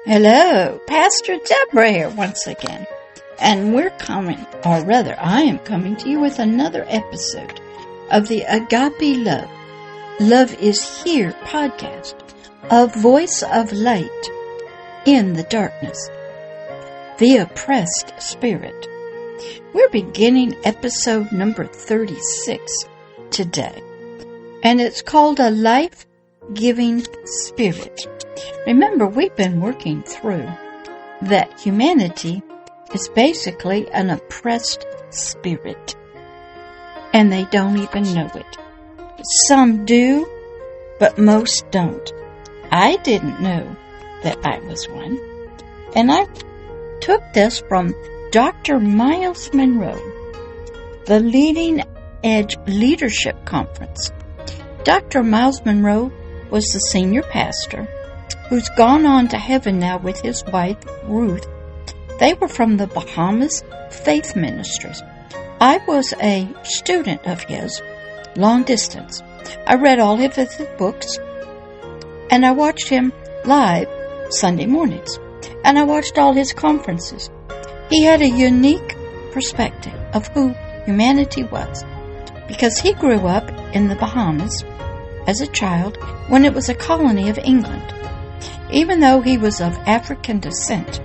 Hello, Pastor Deborah here once again. And I am coming to you with another episode of the Agape Love, Love is Here podcast, a voice of light in the darkness, the oppressed spirit. We're beginning episode number 36 today, and it's called A Life-Giving Spirit. Remember, we've been working through that humanity is basically an oppressed spirit, and they don't even know it. Some do, but most don't. I didn't know that I was one, and I took this from Dr. Myles Munroe, the Leading Edge Leadership Conference. Dr. Myles Munroe was the senior pastor who's gone on to heaven now with his wife, Ruth. They were from the Bahamas Faith Ministries. I was a student of his, long distance. I read all of his books, and I watched him live Sunday mornings, and I watched all his conferences. He had a unique perspective of who humanity was, because he grew up in the Bahamas as a child when it was a colony of England. Even though he was of African descent,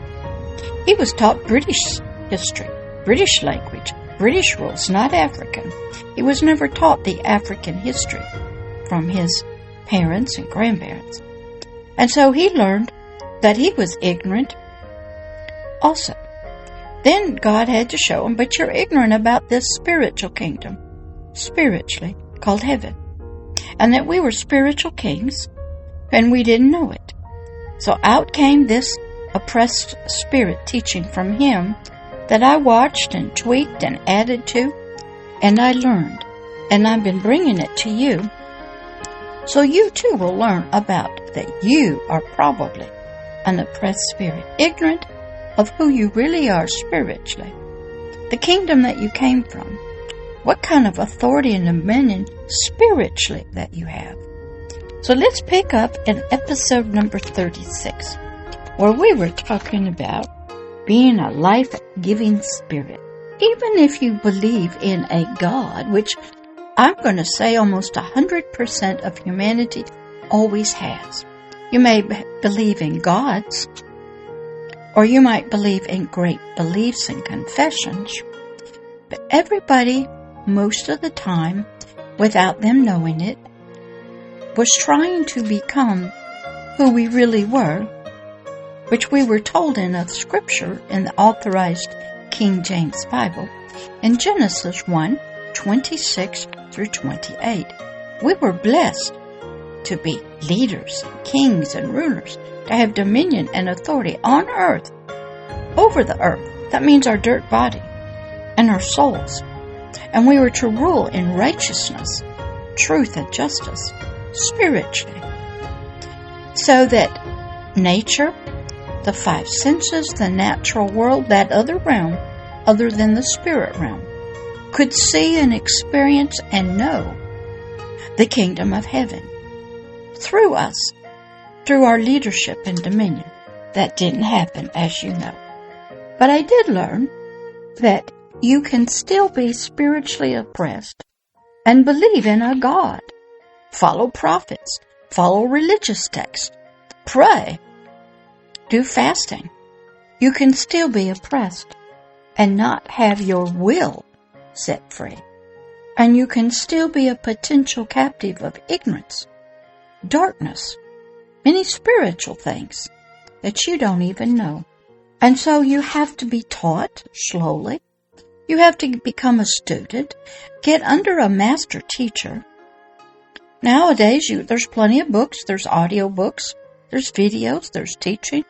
he was taught British history, British language, British rules, not African. He was never taught the African history from his parents and grandparents. And so he learned that he was ignorant also. Then God had to show him, but you're ignorant about this spiritual kingdom, spiritually called heaven, and that we were spiritual kings, and we didn't know it. So out came this oppressed spirit teaching from him that I watched and tweaked and added to, and I learned, and I've been bringing it to you, so you too will learn about that you are probably an oppressed spirit, ignorant of who you really are spiritually, the kingdom that you came from, what kind of authority and dominion spiritually that you have. So let's pick up in episode number 36, where we were talking about being a life-giving spirit. Even if you believe in a God, which I'm going to say almost 100% of humanity always has. You may believe in gods, or you might believe in great beliefs and confessions, but everybody, most of the time, without them knowing it, was trying to become who we really were, which we were told in a scripture in the Authorized King James Bible in Genesis 1:26 through 28. We were blessed to be leaders, kings, and rulers, to have dominion and authority on earth, over the earth. That means our dirt body and our souls. And we were to rule in righteousness, truth, and justice, spiritually. So that nature, the five senses, the natural world, that other realm, other than the spirit realm, could see and experience and know the kingdom of heaven through us, through our leadership and dominion. That didn't happen, as you know. But I did learn that you can still be spiritually oppressed and believe in a God, follow prophets, follow religious texts, pray, do fasting. You can still be oppressed and not have your will set free. And you can still be a potential captive of ignorance, darkness, many spiritual things that you don't even know. And so you have to be taught slowly. You have to become a student, get under a master teacher. Nowadays, there's plenty of books, there's audio books, there's videos, there's teaching,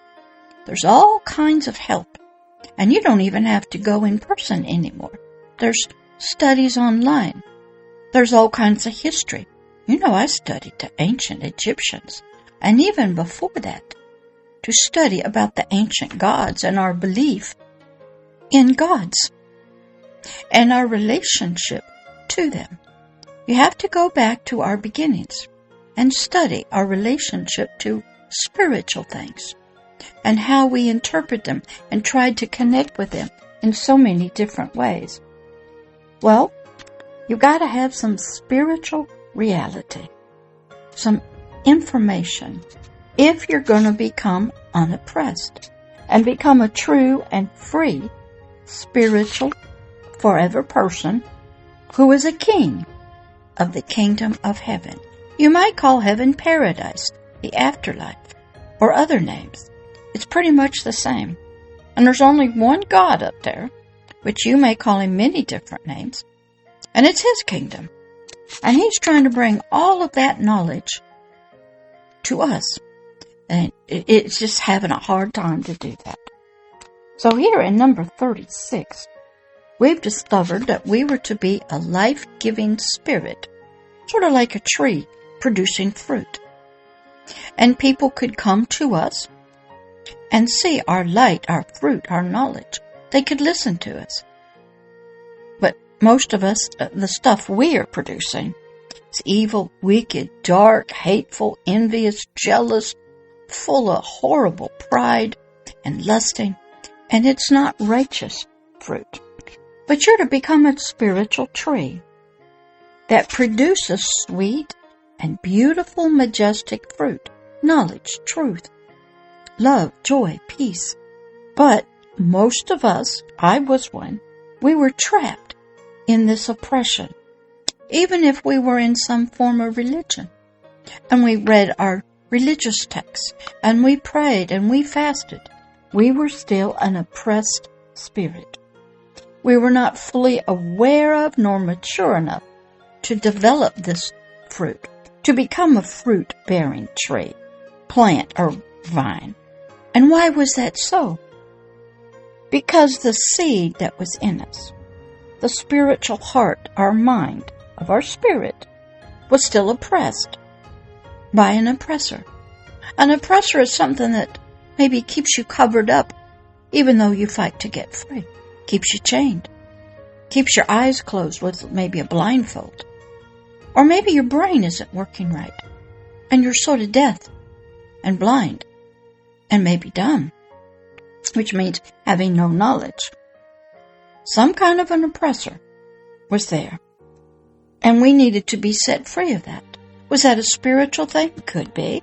there's all kinds of help. And you don't even have to go in person anymore. There's studies online. There's all kinds of history. You know, I studied the ancient Egyptians, and even before that, to study about the ancient gods and our belief in gods and our relationship to them. You have to go back to our beginnings and study our relationship to spiritual things. and how we interpret them and tried to connect with them in so many different ways. Well, you got to have some spiritual reality, some information, if you're going to become unoppressed and become a true and free spiritual forever person who is a king of the kingdom of heaven. You might call heaven paradise, the afterlife, or other names. It's pretty much the same. And there's only one God up there, which you may call him many different names, and it's his kingdom. And he's trying to bring all of that knowledge to us. And it's just having a hard time to do that. So here in number 36, we've discovered that we were to be a life-giving spirit, sort of like a tree producing fruit. And people could come to us and see our light, our fruit, our knowledge. They could listen to us. But most of us, the stuff we are producing is evil, wicked, dark, hateful, envious, jealous, full of horrible pride and lusting, and it's not righteous fruit. But you're to become a spiritual tree that produces sweet and beautiful, majestic fruit, knowledge, truth, love, joy, peace. But most of us, I was one, we were trapped in this oppression, even if we were in some form of religion. And we read our religious texts, and we prayed, and we fasted. We were still an oppressed spirit. We were not fully aware of nor mature enough to develop this fruit, to become a fruit-bearing tree, plant, or vine. And why was that so? Because the seed that was in us, the spiritual heart, our mind, of our spirit, was still oppressed by an oppressor. An oppressor is something that maybe keeps you covered up, even though you fight to get free. Keeps you chained. Keeps your eyes closed with maybe a blindfold. Or maybe your brain isn't working right, and you're sort of deaf and blind and maybe dumb, which means having no knowledge. Some kind of an oppressor was there, and we needed to be set free of that. Was that a spiritual thing? Could be.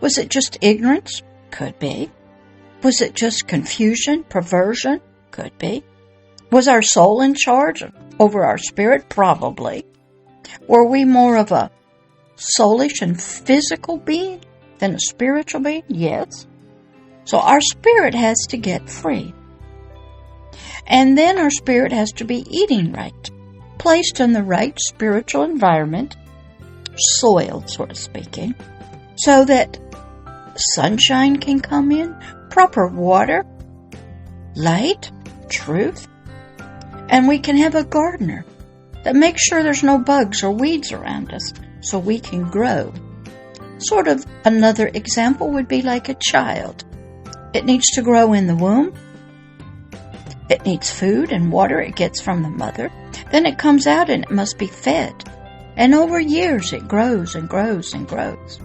Was it just ignorance? Could be. Was it just confusion, perversion? Could be. Was our soul in charge over our spirit? Probably. Were we more of a soulish and physical being than a spiritual being? Yes. So our spirit has to get free. And then our spirit has to be eating right, placed in the right spiritual environment, soil, sort of speaking, so that sunshine can come in, proper water, light, truth, and we can have a gardener that makes sure there's no bugs or weeds around us so we can grow. Sort of another example would be like a child. It needs to grow in the womb. It needs food and water it gets from the mother. Then it comes out and it must be fed. And over years it grows and grows and grows,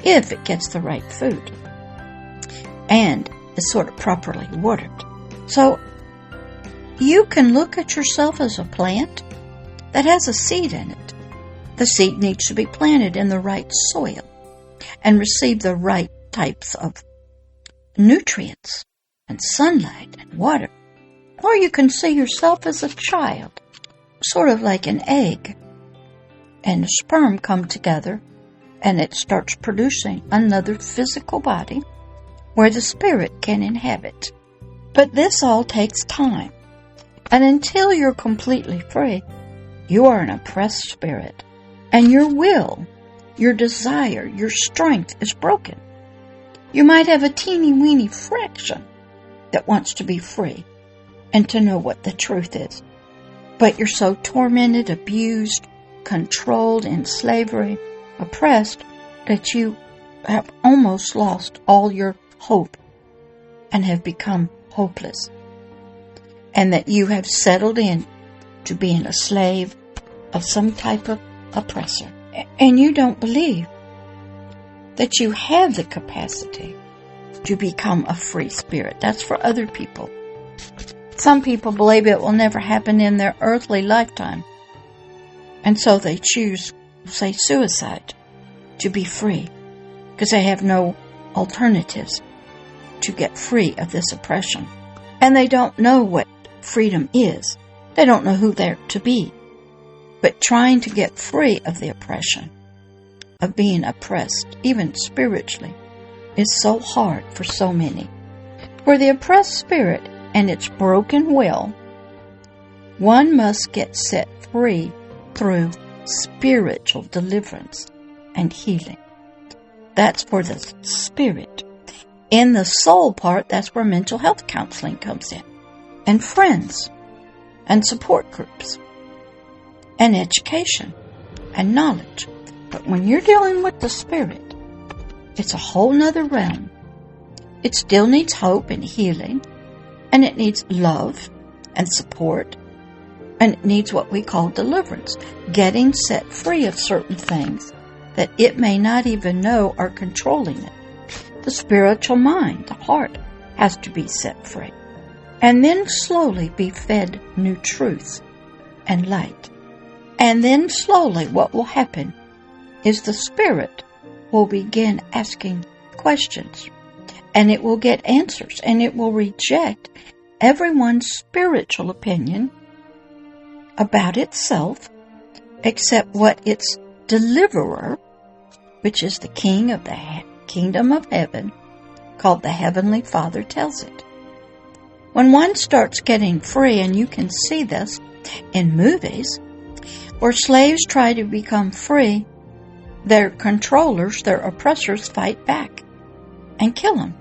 if it gets the right food and is sort of properly watered. So you can look at yourself as a plant that has a seed in it. The seed needs to be planted in the right soil and receive the right types of nutrients and sunlight and water. Or you can see yourself as a child, sort of like an egg and a sperm come together, and it starts producing another physical body where the spirit can inhabit. But this all takes time. And until you're completely free, you are an oppressed spirit. And your will, your desire, your strength is broken. You might have a teeny-weeny fraction that wants to be free and to know what the truth is. But you're so tormented, abused, controlled, in slavery, oppressed, that you have almost lost all your hope and have become hopeless. And that you have settled in to being a slave of some type of oppressor. And you don't believe that you have the capacity to become a free spirit. That's for other people. Some people believe it will never happen in their earthly lifetime. And so they choose, say, suicide to be free, because they have no alternatives to get free of this oppression. And they don't know what freedom is. They don't know who they're to be. But trying to get free of the oppression, of being oppressed, even spiritually, is so hard for so many. For the oppressed spirit and its broken will, one must get set free through spiritual deliverance and healing. That's for the spirit. In the soul part, that's where mental health counseling comes in, and friends, and support groups, and education, and knowledge. But when you're dealing with the spirit, it's a whole nother realm. It still needs hope and healing, and it needs love and support, and it needs what we call deliverance, getting set free of certain things that it may not even know are controlling it. The spiritual mind, the heart, has to be set free. And then slowly be fed new truth and light. And then slowly what will happen is the spirit will begin asking questions. And it will get answers. And it will reject everyone's spiritual opinion about itself, except what its deliverer, which is the King of the Kingdom of Heaven, called the Heavenly Father, tells it. When one starts getting free, and you can see this in movies, where slaves try to become free, their controllers, their oppressors, fight back and kill them.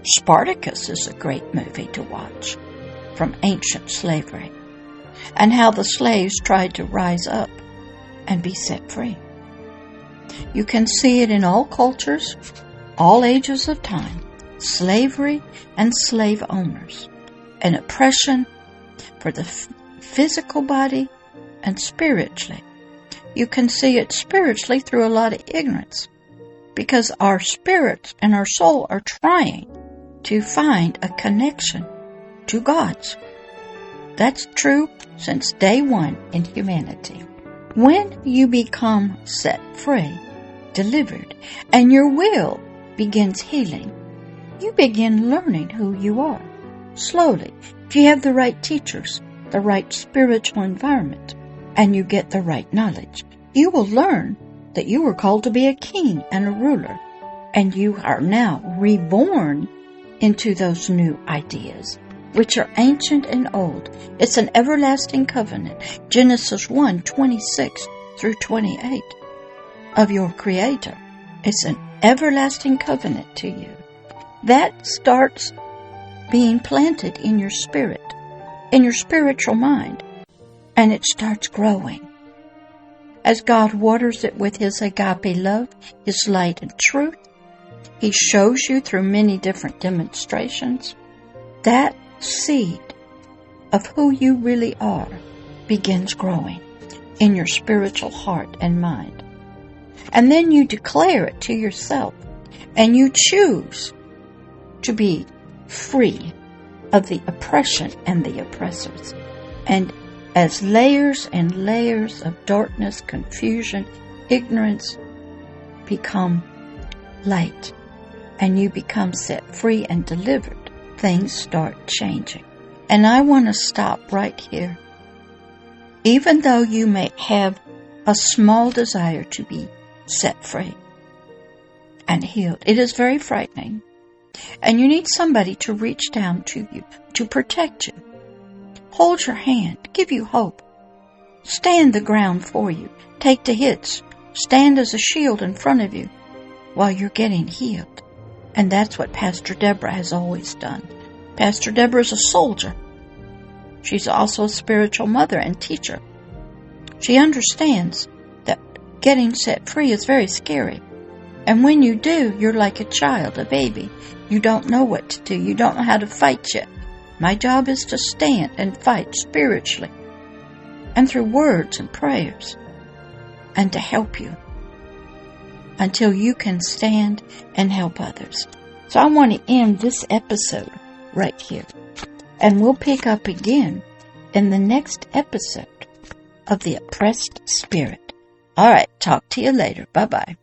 Spartacus is a great movie to watch from ancient slavery, and how the slaves tried to rise up and be set free. You can see it in all cultures, all ages of time, slavery and slave owners, and oppression for the physical body and spiritually. You can see it spiritually through a lot of ignorance, because our spirits and our soul are trying to find a connection to God's. That's true since day one in humanity. When you become set free, delivered, and your will begins healing, you begin learning who you are. Slowly, if you have the right teachers, the right spiritual environment, and you get the right knowledge, you will learn that you were called to be a king and a ruler, and you are now reborn into those new ideas, which are ancient and old. It's an everlasting covenant. Genesis 1:26 through 28 of your Creator. It's an everlasting covenant to you. That starts being planted in your spirit, in your spiritual mind, and it starts growing. As God waters it with His agape love, His light and truth, He shows you through many different demonstrations. That seed of who you really are begins growing in your spiritual heart and mind. And then you declare it to yourself, and you choose to be free of the oppression and the oppressors. And as layers and layers of darkness, confusion, ignorance become light, and you become set free and delivered, things start changing. And I want to stop right here. Even though you may have a small desire to be set free and healed, it is very frightening. And you need somebody to reach down to you, to protect you, hold your hand, give you hope, stand the ground for you, take the hits, stand as a shield in front of you while you're getting healed. And that's what Pastor Deborah has always done. Pastor Deborah is a soldier. She's also a spiritual mother and teacher. She understands that getting set free is very scary. And when you do, you're like a child, a baby. You don't know what to do. You don't know how to fight yet. My job is to stand and fight spiritually and through words and prayers, and to help you until you can stand and help others. So I want to end this episode right here. And we'll pick up again in the next episode of The Oppressed Spirit. All right, talk to you later. Bye-bye.